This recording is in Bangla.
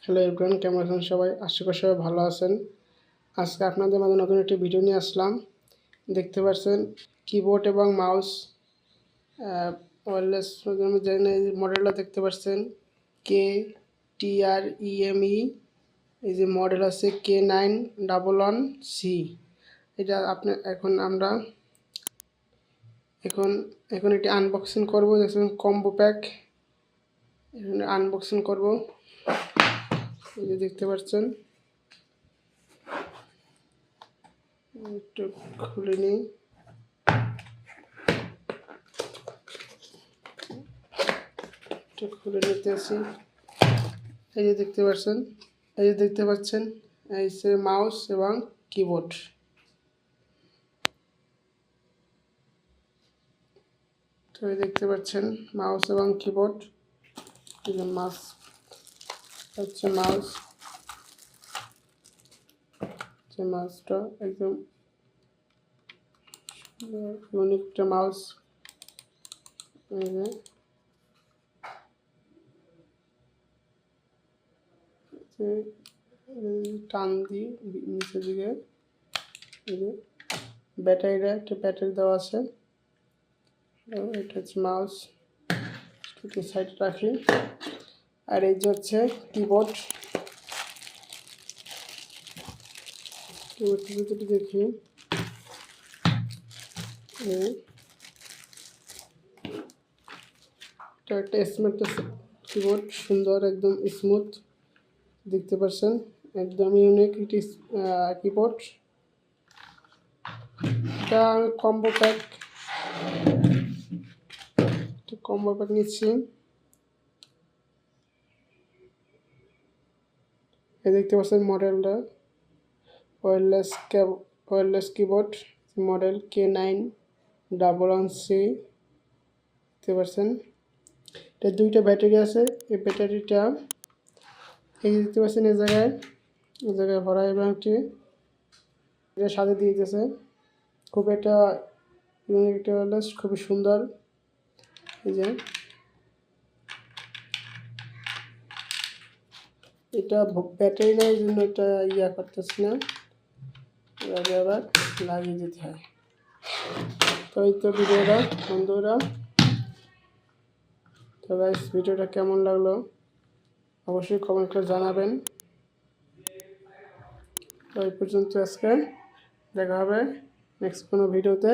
হ্যালো এভরিওয়ান, কেমন আছেন সবাই? আশা করি সবাই ভালো আছেন। আজকে আপনাদের মাঝে নতুন একটি ভিডিও নিয়ে আসলাম। দেখতে পাচ্ছেন কিবোর্ড এবং মাউস ওয়্যারলেস যে মডেলটা দেখতে পাচ্ছেন KTREME। এই যে মডেল আছে K911C। এটা আমরা এখন এটি আনবক্সিং করবো। দেখছেন কম্বো প্যাক, আনবক্সিং করব। এই যে দেখতে পাচ্ছেন, একটু খুলে নিই। খুলে নিতে আসি। এই যে দেখতে পাচ্ছেন এই যে মাউস এবং কিবোর্ড। তো এই দেখতে পাচ্ছেন মাউস এবং কিবোর্ড। এই যে মাউসটা একদম ইউনিক একটা মাউস। এই যে টান দিয়ে নিচের দিকে এই যে একটা ব্যাটারি দেওয়া আছে। এটা হচ্ছে মাউস, একটু সাইডে রাখি। আর এই যে হচ্ছে কিবোর্ডটি যদি দেখি, এটা একটা স্মার্ট কিবোর্ড, সুন্দর একদম স্মুথ। দেখতে পাচ্ছেন একদম ইউনিক একটি কিবোর্ড। এটা কম্বো প্যাক নিচ্ছি। এই দেখতে পাচ্ছেন মডেলটা ওয়্যারলেস কিবোর্ড, মডেল K911C। দেখতে পাচ্ছেন এটা দুইটা ব্যাটারি আছে। এই ব্যাটারিটা এই দেখতে পাচ্ছেন এই জায়গায় ভরা, এবং এটার সাথে দিয়ে দিয়েছে। খুব একটা ইউনিক একটা ওয়্যারলেস, খুবই সুন্দর। এই যে এটা ব্যাটারি নেই, এই জন্য এটা করতেছি না, আবার লাগিয়ে দিতে হয়। তো এই তো ভিডিওটা বন্ধুরা। তো গাইস, ভিডিওটা কেমন লাগলো অবশ্যই কমেন্ট করে জানাবেন। তো এই পর্যন্ত আজকে, দেখা হবে নেক্সট কোনো ভিডিওতে।